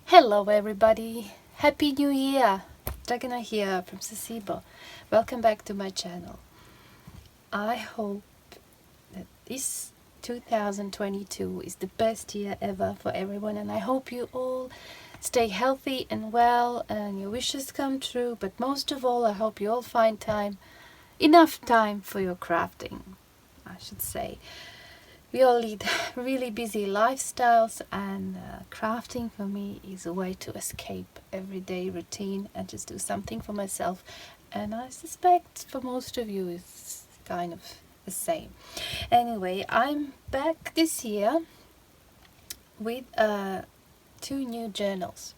Hello everybody! Happy New Year! Dragana here from Saacibo. Welcome back to my channel. I hope that this 2022 is the best year ever for everyone, and I hope you all stay healthy and well and your wishes come true, but most of all I hope you all find enough time for your crafting, I should say. We all lead really busy lifestyles, and crafting for me is a way to escape everyday routine and just do something for myself, and I suspect for most of you it's kind of the same. Anyway, I'm back this year with two new journals.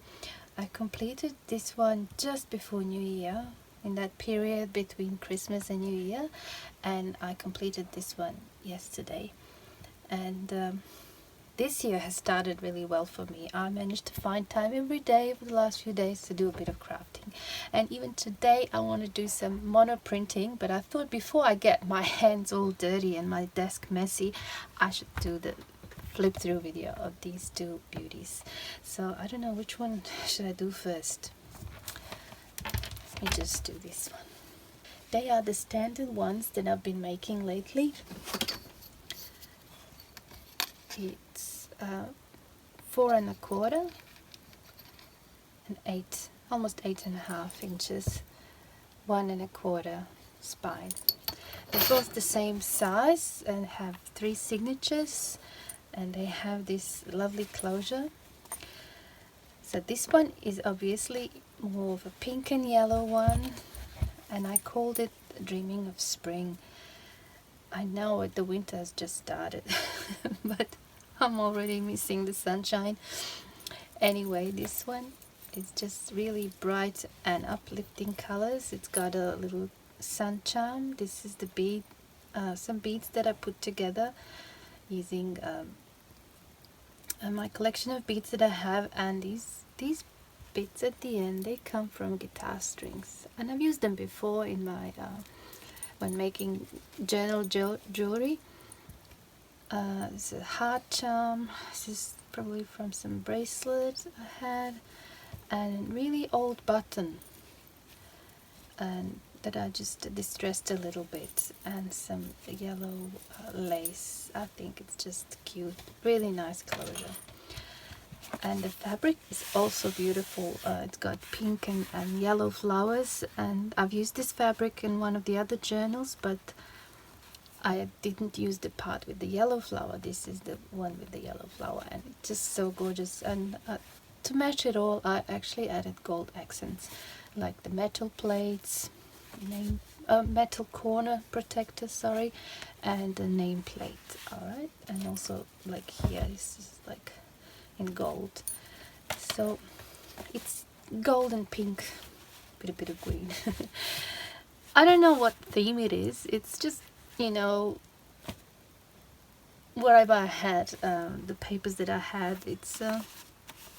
I completed this one just before New Year, in that period between Christmas and New Year, and I completed this one yesterday. And this year has started really well for me. I managed to find time every day over the last few days to do a bit of crafting, and even today I want to do some mono printing, but I thought before I get my hands all dirty and my desk messy, I should do the flip through video of these two beauties. So I don't know which one should I do first. Let me just do this one. They are the standard ones that I've been making lately. It's 4 1/4 and 8, almost 8.5 inches, 1 1/4 spine. They're both the same size and have 3 signatures, and they have this lovely closure. So this one is obviously more of a pink and yellow one, and I called it Dreaming of Spring. I know the winter has just started, but I'm already missing the sunshine. Anyway, this one is just really bright and uplifting colors. It's got a little sun charm. This is the bead, some beads that I put together using my collection of beads that I have, and these bits at the end, they come from guitar strings, and I've used them before in my when making journal jewelry. It's a heart charm. This is probably from some bracelet I had, and really old button, and that I just distressed a little bit, and some yellow lace. I think it's just cute, really nice closure. And the fabric is also beautiful. It's got pink and yellow flowers, and I've used this fabric in one of the other journals, but I didn't use the part with the yellow flower. This is the one with the yellow flower, and it's just so gorgeous. And to match it all, I actually added gold accents, like the metal plates, metal corner protector, sorry, and the name plate. Alright, and also like here, this is like in gold. So it's gold and pink with a bit of green. I don't know what theme it is. It's just, you know, wherever I had the papers that I had, it's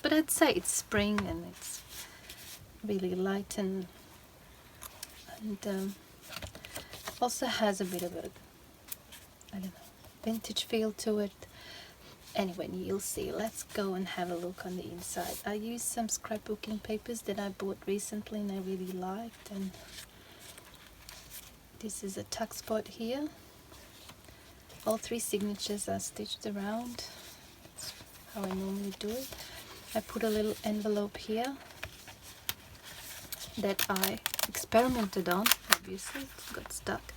but I'd say it's spring, and it's really light, and also has a bit of a, I don't know, vintage feel to it. Anyway, you'll see. Let's go and have a look on the inside. I used some scrapbooking papers that I bought recently and I really liked, and this is a tuck spot here. All 3 signatures are stitched around. That's how I normally do it. I put a little envelope here that I experimented on. Obviously, it got stuck.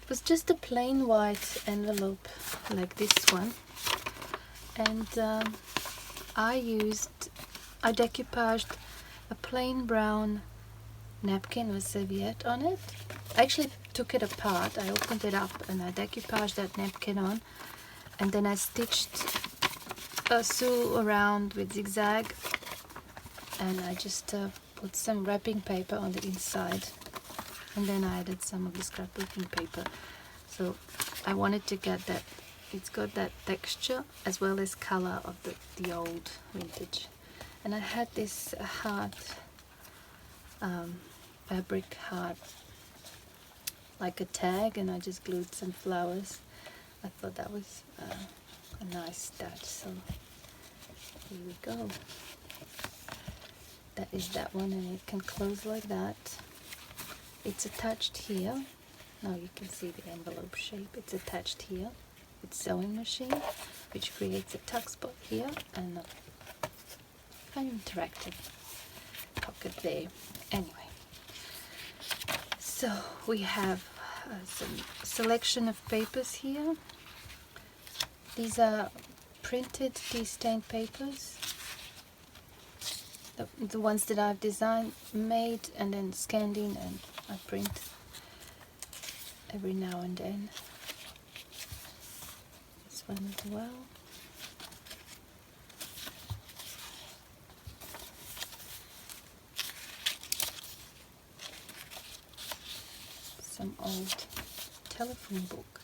It was just a plain white envelope like this one, and I decoupaged a plain brown napkin with serviette on it. I actually took it apart. I opened it up and I decoupaged that napkin on, and then I stitched a sew around with zigzag, and I just put some wrapping paper on the inside, and then I added some of the scrapbooking paper. So I wanted to get that, it's got that texture as well as color of the old vintage. And I had this heart, fabric heart, like a tag, and I just glued some flowers. I thought that was a nice touch. So here we go. That is that one, and it can close like that. It's attached here. Now you can see the envelope shape. It's attached here. It's sewing machine, which creates a tuck spot here and an interactive pocket there. Anyway, so we have some selection of papers here. These are printed tea stained papers, the ones that I've designed, made, and then scanned in, and I print every now and then. This one as well. Some old telephone book.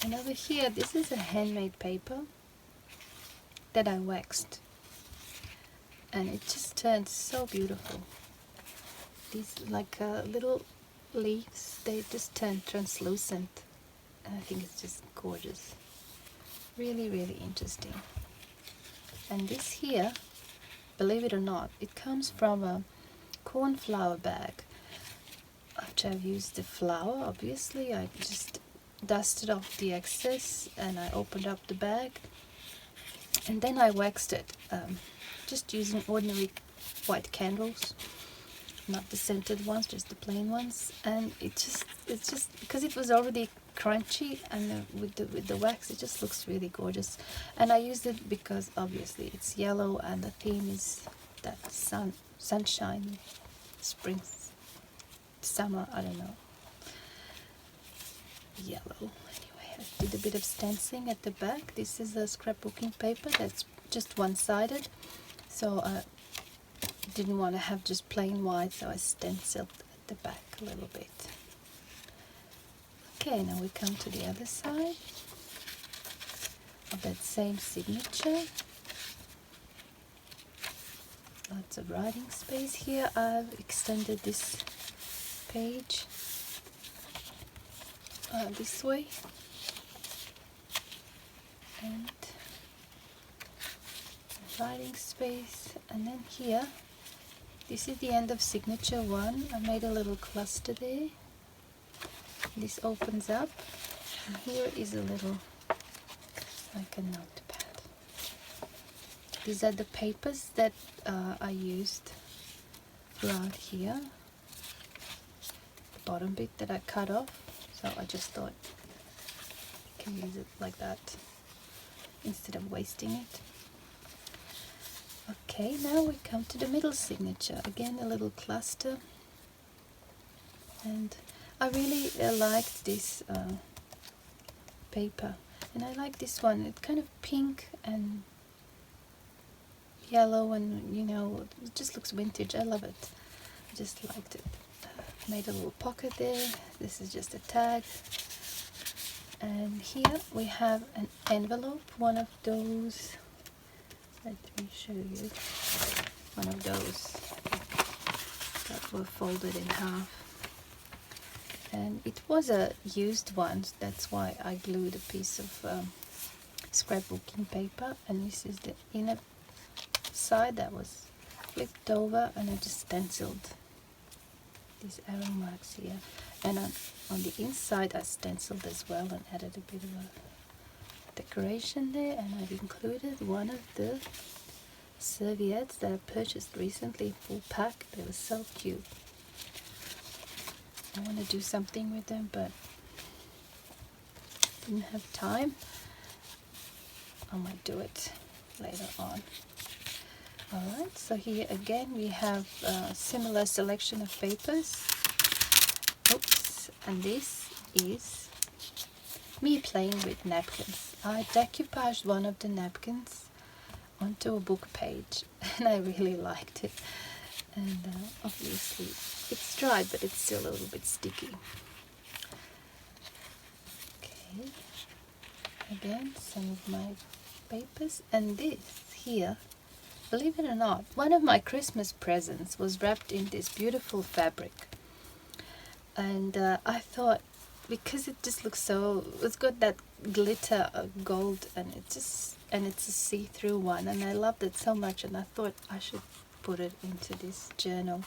And over here, this is a handmade paper that I waxed, and it just turned so beautiful. These like little leaves, they just turn translucent, and I think it's just gorgeous. Really, really interesting. And this here, believe it or not, it comes from a cornflower bag. After I've used the flour, obviously, I just dusted off the excess and I opened up the bag, and then I waxed it, just using ordinary white candles, not the scented ones, just the plain ones. And it's just because it was already crunchy, and with the wax, it just looks really gorgeous. And I used it because obviously it's yellow, and the theme is that sunshine, spring, summer, I don't know, yellow. Anyway, I did a bit of stenciling at the back. This is a scrapbooking paper that's just one-sided, so I didn't want to have just plain white, so I stenciled at the back a little bit. Okay, now we come to the other side of that same signature. Lots of writing space here. I've extended this page this way, and writing space. And then here, this is the end of signature 1. I made a little cluster there. This opens up, and here is a little, like a notepad. These are the papers that I used throughout here. The bottom bit that I cut off, so I just thought I can use it like that instead of wasting it. Okay, now we come to the middle signature. Again, a little cluster, and I really liked this paper, and I like this one. It's kind of pink and yellow, and you know, it just looks vintage. I love it. I just liked it. Made a little pocket there. This is just a tag. And here we have an envelope, one of those. Let me show you. One of those that were folded in half. And it was a used one, that's why I glued a piece of scrapbooking paper. And this is the inner side that was flipped over, and I just stenciled these arrow marks here. And on the inside I stenciled as well and added a bit of a decoration there. And I've included one of the serviettes that I purchased recently, full pack. They were so cute. I want to do something with them, but didn't have time. I might do it later on. Alright, so here again we have a similar selection of papers. Oops, and this is me playing with napkins. I decoupaged one of the napkins onto a book page, and I really liked it. And obviously it's dry, but it's still a little bit sticky. Okay, again some of my papers. And this here, believe it or not, one of my Christmas presents was wrapped in this beautiful fabric. And I thought, because it just looks so, it's got that glitter gold, and and it's a see-through one, and I loved it so much, and I thought I should put it into this journal.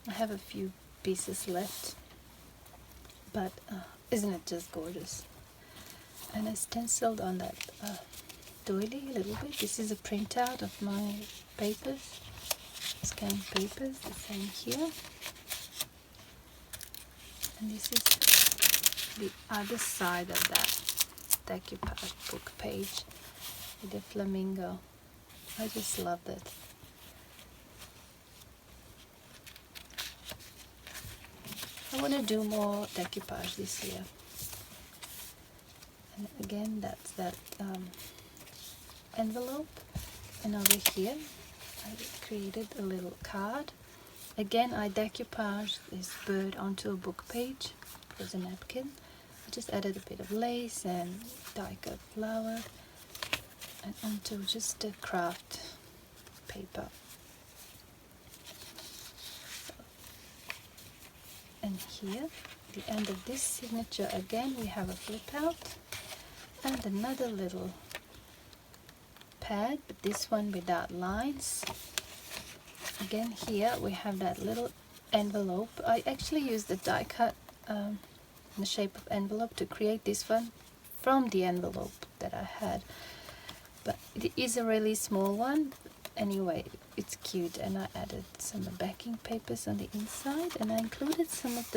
I have a few pieces left, but isn't it just gorgeous? And I stenciled on that doily a little bit. This is a printout of my papers, scanned papers, the same here. And this is the other side of that decoupage book page with the flamingo. I just loved it. I want to do more decoupage this year. And again, that's that envelope. And over here, I created a little card. Again, I decoupaged this bird onto a book page. It was a napkin. I just added a bit of lace and die-cut flower and onto just a craft paper. And here, at the end of this signature, again we have a flip out and another little pad, but this one without lines. Again here we have that little envelope. I actually used the die cut in the shape of envelope to create this one from the envelope that I had, but it is a really small one. Anyway, it's cute, and I added some backing papers on the inside, and I included some of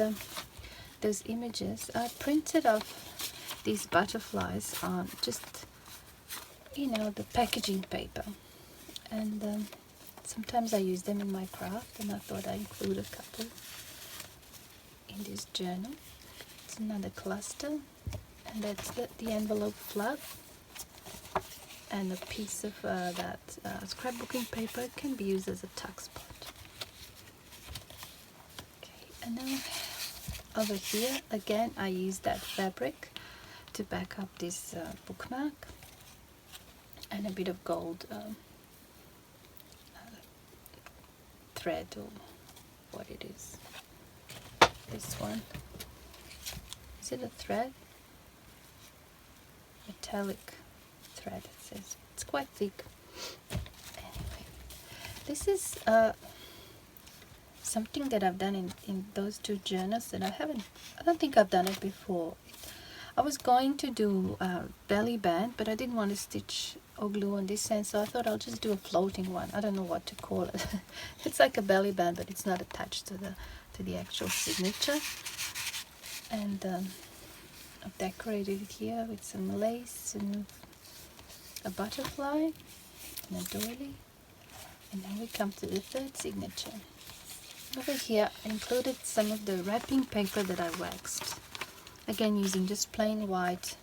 those images. I printed off these butterflies on just, you know, the packaging paper, and sometimes I use them in my craft, and I thought I'd include a couple in this journal. It's another cluster, and that's the envelope flap. And a piece of that scrapbooking paper can be used as a tuck spot. Okay, and now over here again I use that fabric to back up this bookmark, and a bit of gold thread, or what it is. This one, is it a thread? Metallic thread, it says. It's quite thick. Anyway, this is something that I've done in those two journals that I don't think I've done it before. I was going to do a belly band, but I didn't want to stitch or glue on this end, so I thought I'll just do a floating one. I don't know what to call it. It's like a belly band, but it's not attached to the actual signature. And I've decorated it here with some lace and a butterfly and a doily. And now we come to the third signature. Over here I included some of the wrapping paper that I waxed, again using just plain white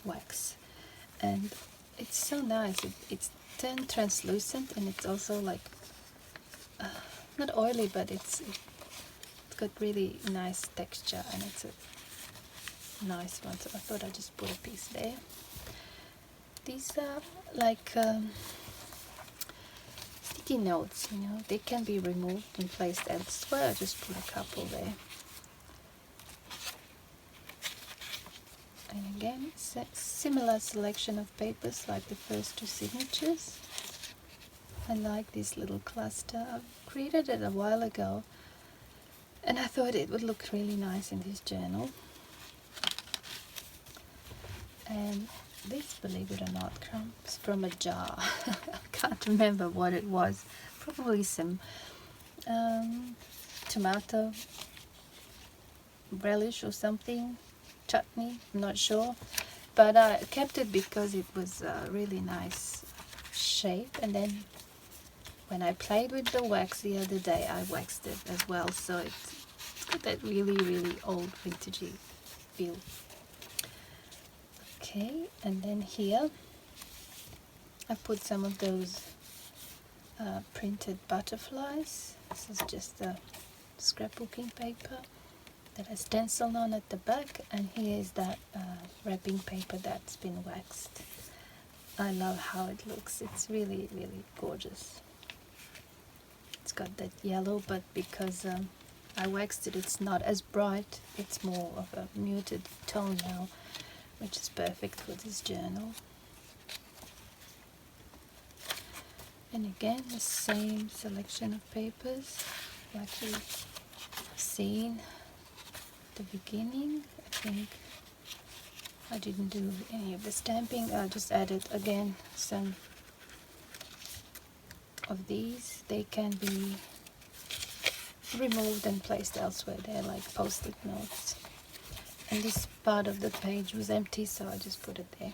wax, and it's so nice. It's turned translucent, and it's also like not oily, but it's got really nice texture, and it's a nice one, so I thought I'd just put a piece there. These are like sticky notes, you know, they can be removed and placed elsewhere. I just put a couple there. And again, it's a similar selection of papers like the first two signatures. I like this little cluster. I created it a while ago, and I thought it would look really nice in this journal. And this, believe it or not, comes from a jar. I can't remember what it was. Probably some tomato relish or something, chutney, I'm not sure. But I kept it because it was a really nice shape. And then when I played with the wax the other day, I waxed it as well. So it's got that really, really old vintagey feel. Okay, and then here I put some of those printed butterflies. This is just a scrapbooking paper that I stenciled on at the back, and here is that wrapping paper that's been waxed. I love how it looks. It's really, really gorgeous. It's got that yellow, but because I waxed it, it's not as bright. It's more of a muted tone now. which is perfect for this journal. And again, the same selection of papers like we've seen at the beginning. I think I didn't do any of the stamping. I just added again some of these. They can be removed and placed elsewhere. They're like post-it notes. And this part of the page was empty, so I just put it there.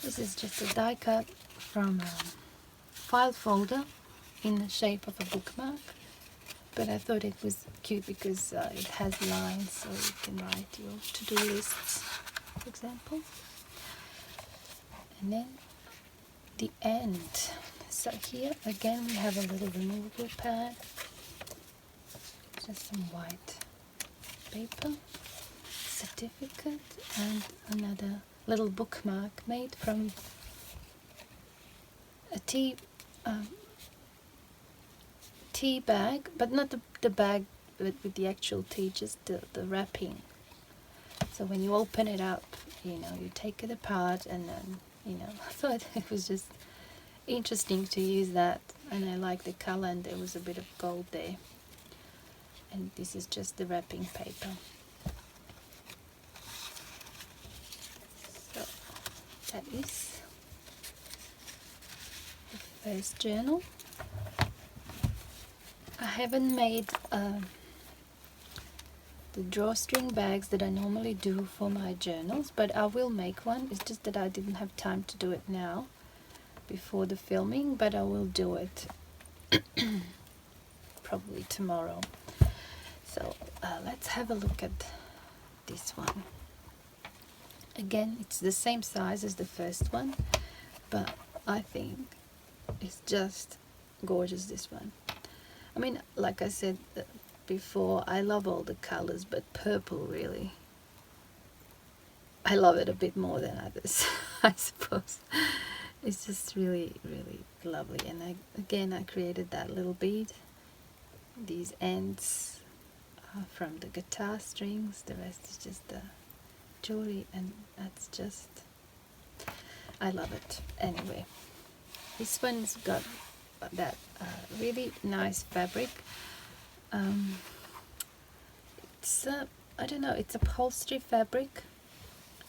This is just a die cut from a file folder in the shape of a bookmark, but I thought it was cute because it has lines, so you can write your to-do lists, for example. And then the end. So here again we have a little removable pad, just some white paper, certificate, and another little bookmark made from a tea bag, but not the bag with the actual tea, just the wrapping. So when you open it up, you know, you take it apart, and then, you know, I thought it was just interesting to use that, and I like the color, and there was a bit of gold there. And this is just the wrapping paper. So that is the first journal. I haven't made the drawstring bags that I normally do for my journals, but I will make one. It's just that I didn't have time to do it now before the filming, but I will do it probably tomorrow. So let's have a look at this one. Again, it's the same size as the first one, but I think it's just gorgeous, this one. I mean, like I said before, I love all the colors, but purple, really, I love it a bit more than others, I suppose. It's just really, really lovely. And again, I created that little bead, these ends from the guitar strings. The rest is just the jewelry, and that's just, I love it. Anyway, this one's got that really nice fabric. It's I don't know, it's upholstery fabric,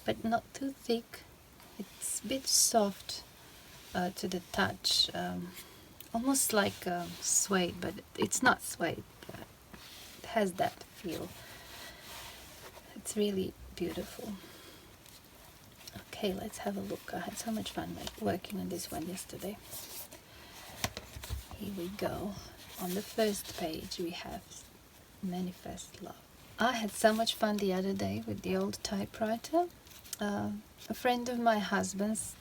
but not too thick. It's a bit soft to the touch, almost like suede, but it's not suede. It has that feel. It's really beautiful. Okay, let's have a look. I had so much fun working on this one yesterday. Here we go. On the first page we have Manifest Love. I had so much fun the other day with the old typewriter. A friend of my husband's,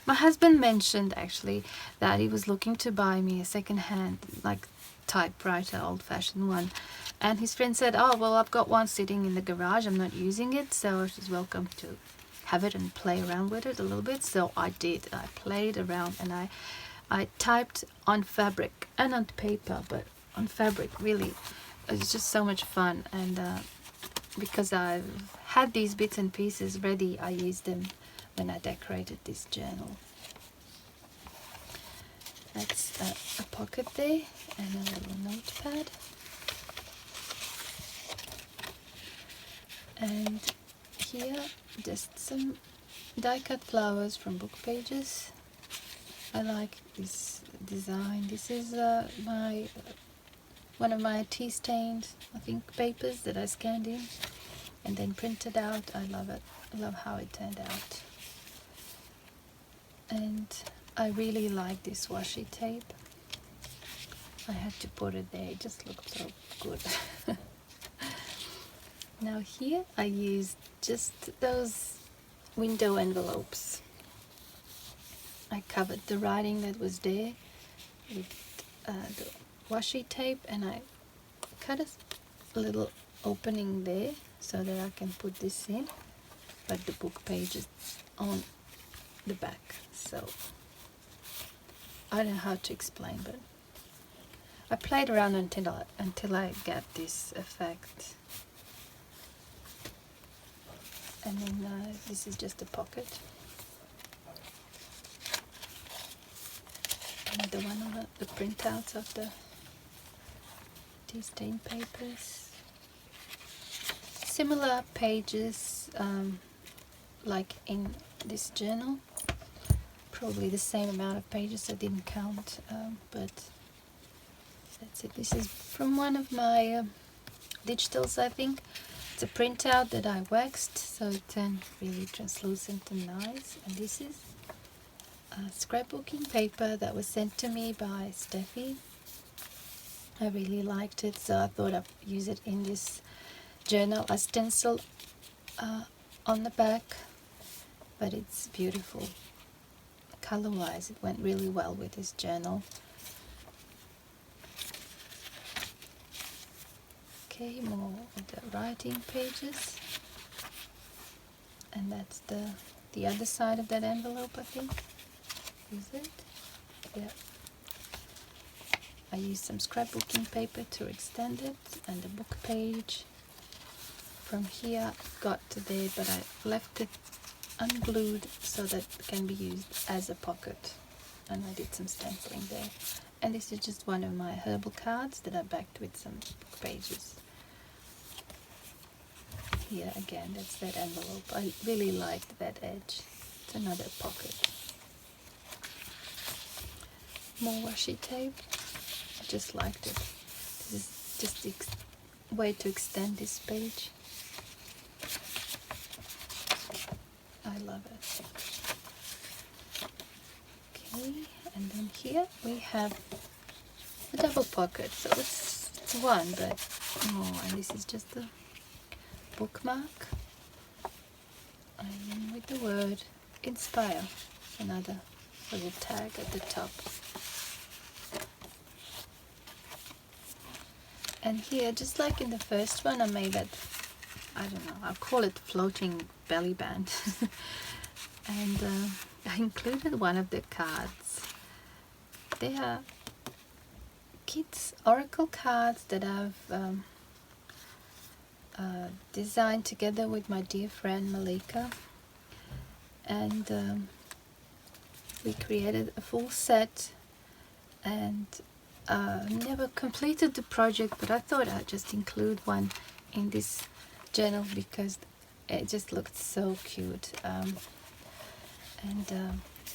my husband mentioned actually that he was looking to buy me a second-hand like typewriter, old-fashioned one, and his friend said, oh well, I've got one sitting in the garage, I'm not using it, so she's welcome to have it and play around with it a little bit. So I did. I played around, and I typed on fabric and on paper, but on fabric, really, it's just so much fun. And because I've had these bits and pieces ready, I used them when I decorated this journal. That's a pocket there, and a little notepad. And here, just some die-cut flowers from book pages. I like this design. This is one of my tea-stained, I think, papers that I scanned in and then printed out. I love it. I love how it turned out. And I really like this washi tape. I had to put it there. It just looked so good. Now here I used just those window envelopes. I covered the writing that was there with the washi tape, and I cut a little opening there so that I can put this in, but the book page is on the back. So I don't know how to explain, but I played around until I get this effect. And then this is just a pocket. Another one of the printouts of the tea stain papers. Similar pages like in this journal. Probably the same amount of pages, I didn't count, but that's it. This is from one of my digitals, I think. It's a printout that I waxed, so it turned really translucent and nice. And this is scrapbooking paper that was sent to me by Steffi. I really liked it, so I thought I'd use it in this journal. I stenciled on the back, but it's beautiful. Color-wise, it went really well with this journal. Okay, more of the writing pages. And that's the other side of that envelope, I think. Is it? Yeah. I used some scrapbooking paper to extend it, and the book page from here got to there, but I left it unglued so that it can be used as a pocket, and I did some stenciling there. And this is just one of my herbal cards that I backed with some book pages. Here again, that's that envelope. I really liked that edge. It's another pocket. More washi tape. I just liked it. This is just the way to extend this page. I love it. Okay, and then here we have a double pocket. So it's one, but and this is just a bookmark, and with the word inspire, another little tag at the top. And here, just like in the first one, I made that, I don't know, I'll call it floating belly band. And I included one of the cards. They are kids' oracle cards that I've designed together with my dear friend Malika, and we created a full set, and never completed the project, but I thought I'd just include one in this journal because it just looked so cute, and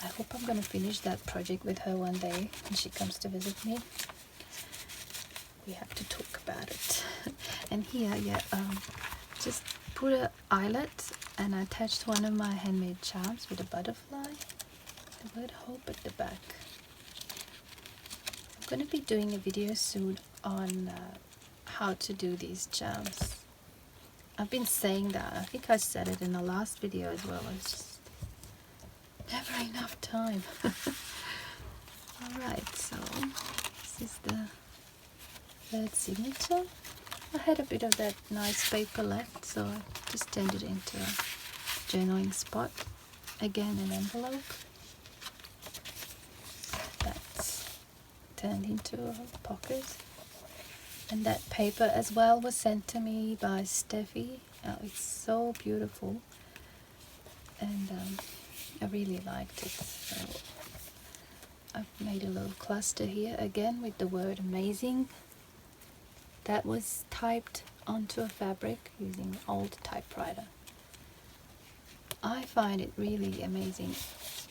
I hope I'm going to finish that project with her one day when she comes to visit me. We have to talk about it. And here, just put an eyelet, and I attached one of my handmade charms with a butterfly, the word hope at the back. I'm going to be doing a video soon on how to do these charms. I've been saying that. I think I said it in the last video as well. It's just never enough time. Alright, so this is the third signature. I had a bit of that nice paper left, so I just turned it into a journaling spot. Again, an envelope that's turned into a pocket. And that paper as well was sent to me by Steffi. Oh, it's so beautiful, and I really liked it. So I've made a little cluster here again with the word amazing. That was typed onto a fabric using an old typewriter. I find it really amazing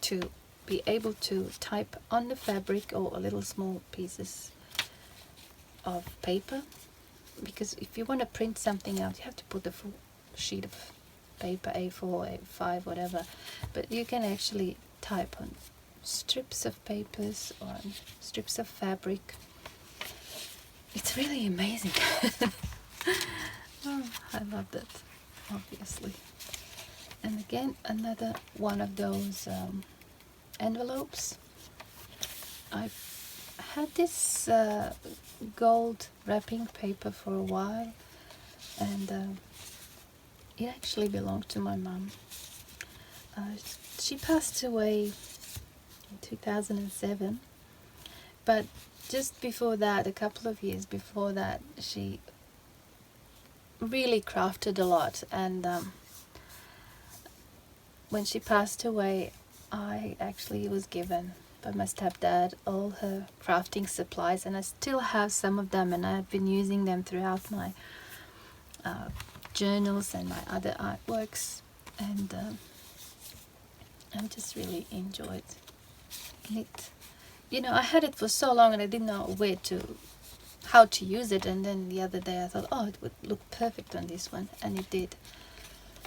to be able to type on the fabric or little small pieces of paper, because if you want to print something out, you have to put the full sheet of paper, A4, A5, whatever, but you can actually type on strips of papers or on strips of fabric. It's really amazing. Oh, I love that, obviously. And again, another one of those envelopes. I've had this gold wrapping paper for a while, and it actually belonged to my mum. She passed away in 2007, but just before that, a couple of years before that, she really crafted a lot, and when she passed away, I actually was given by my stepdad all her crafting supplies, and I still have some of them, and I've been using them throughout my journals and my other artworks, and I just really enjoyed it. You know, I had it for so long and I didn't know how to use it, and then the other day I thought, oh, it would look perfect on this one, and it did,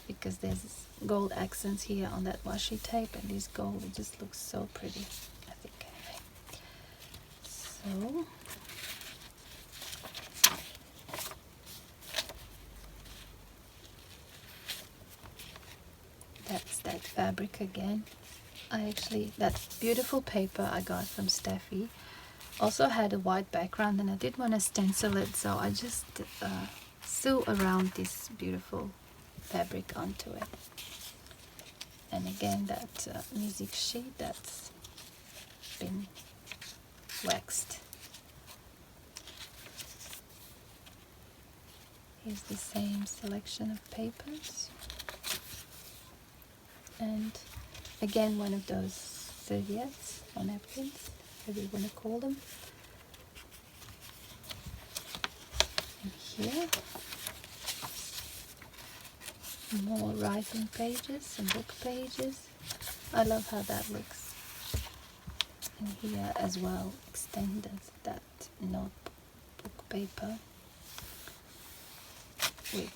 because there's gold accents here on that washi tape, and this gold, it just looks so pretty, I think, anyway. So that's that fabric again. That beautiful paper I got from Steffi also had a white background, and I did want to stencil it, so I just sew around this beautiful fabric onto it. And again, that music sheet that's been waxed. Here's the same selection of papers, and again one of those serviettes or napkins, whatever you want to call them. And here, more writing pages and book pages. I love how that looks. And here as well, extended that notebook paper with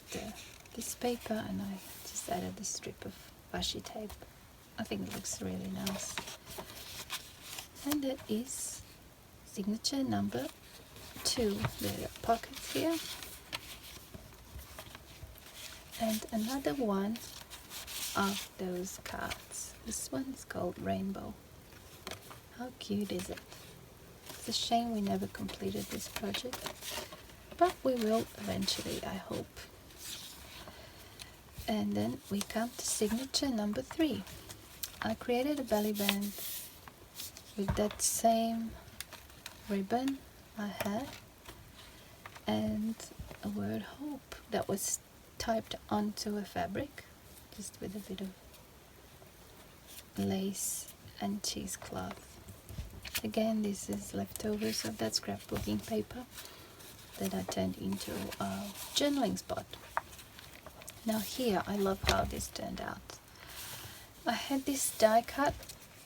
this paper, and I just added a strip of washi tape. I think it looks really nice. And that is signature number 2. There are pockets here. And another one of those cards. This one is called Rainbow. How cute is it? It's a shame we never completed this project, but we will eventually, I hope. And then we come to signature number 3. I created a belly band with that same ribbon I had, and a word hope that was typed onto a fabric, just with a bit of lace and cheesecloth. Again, this is leftovers of that scrapbooking paper that I turned into a journaling spot. Now here, I love how this turned out. I had this die cut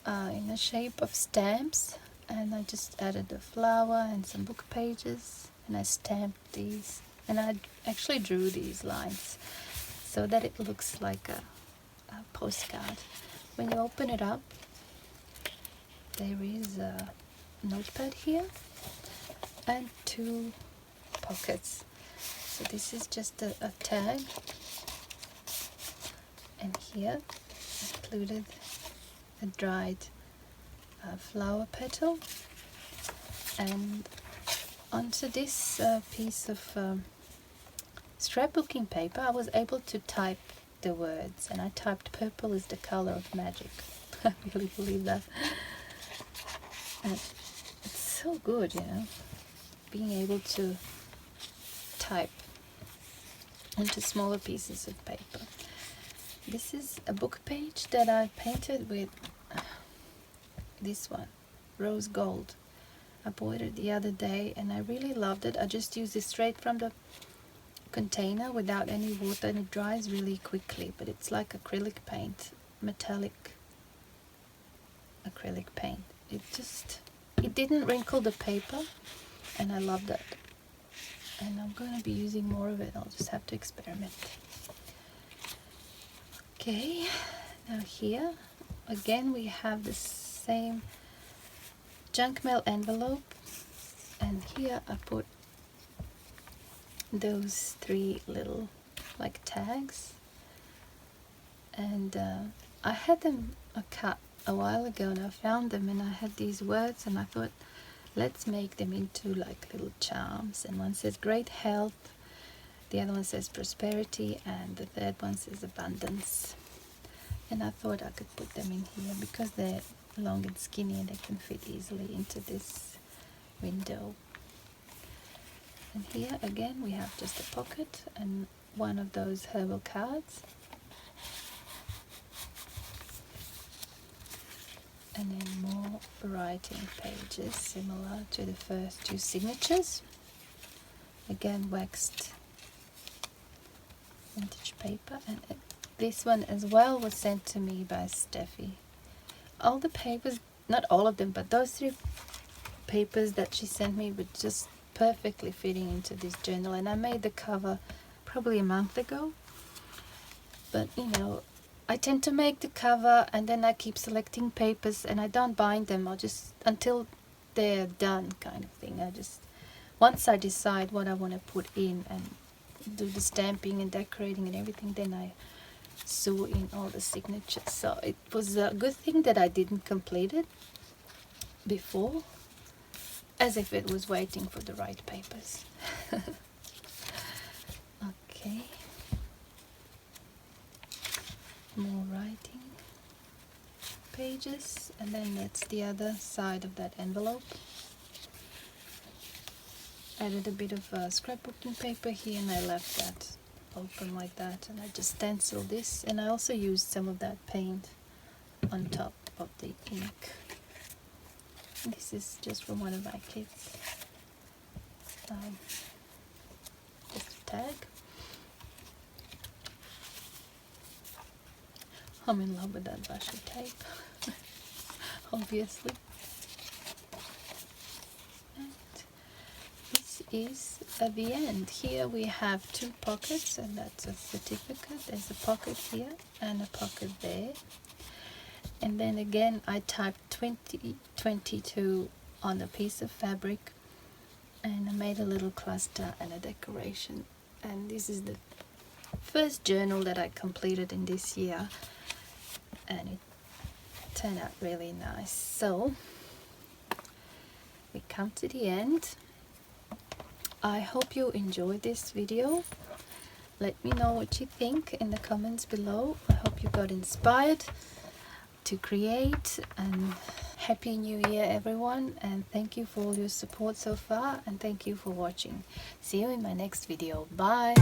in the shape of stamps, and I just added a flower and some book pages, and I stamped these, and I actually drew these lines so that it looks like a postcard. When you open it up, there is a notepad here and 2 pockets. So this is just a tag, and here included a dried flower petal, and onto this piece of scrapbooking paper I was able to type the words, and I typed "purple is the color of magic." I really believe that. And it's so good, you know, being able to type onto smaller pieces of paper. This is a book page that I painted with this one, rose gold. I bought it the other day and I really loved it. I just used it straight from the container without any water, and it dries really quickly, but it's like acrylic paint, metallic acrylic paint. It didn't wrinkle the paper, and I loved it. And I'm going to be using more of it. I'll just have to experiment. Okay, now here again we have the same junk mail envelope, and here I put those 3 little like tags, and I had them cut a while ago, and I found them, and I had these words, and I thought, let's make them into like little charms. And one says great health, the other one says prosperity, and the third one says abundance. And I thought I could put them in here because they're long and skinny and they can fit easily into this window. And here again we have just a pocket and one of those herbal cards. and then more writing pages similar to the first two signatures. Again, waxed vintage paper, and this one as well was sent to me by Steffi. All the papers, not all of them, but those three papers that she sent me were just perfectly fitting into this journal, and I made the cover probably a month ago. But you know, I tend to make the cover and then I keep selecting papers and I don't bind them. I'll just, until they're done kind of thing. I just, once I decide what I want to put in and do the stamping and decorating and everything, then I sew in all the signatures. So it was a good thing that I didn't complete it before, as if it was waiting for the right papers. Okay. More writing pages, and then that's the other side of that envelope. Added a bit of scrapbooking paper here and I left that open like that, and I just stenciled this, and I also used some of that paint on top of the ink. This is just from one of my kids, just a tag. I'm in love with that washi tape, obviously. And this is at the end. Here we have two pockets, and that's a certificate. There's a pocket here and a pocket there. And then again, I typed 2022 on a piece of fabric, and I made a little cluster and a decoration. And this is the first journal that I completed in this year, and it turned out really nice. So we come to the end. I hope you enjoyed this video. Let me know what you think in the comments below. I hope you got inspired to create, and Happy New Year everyone, and thank you for all your support so far, and thank you for watching. See you in my next video. Bye.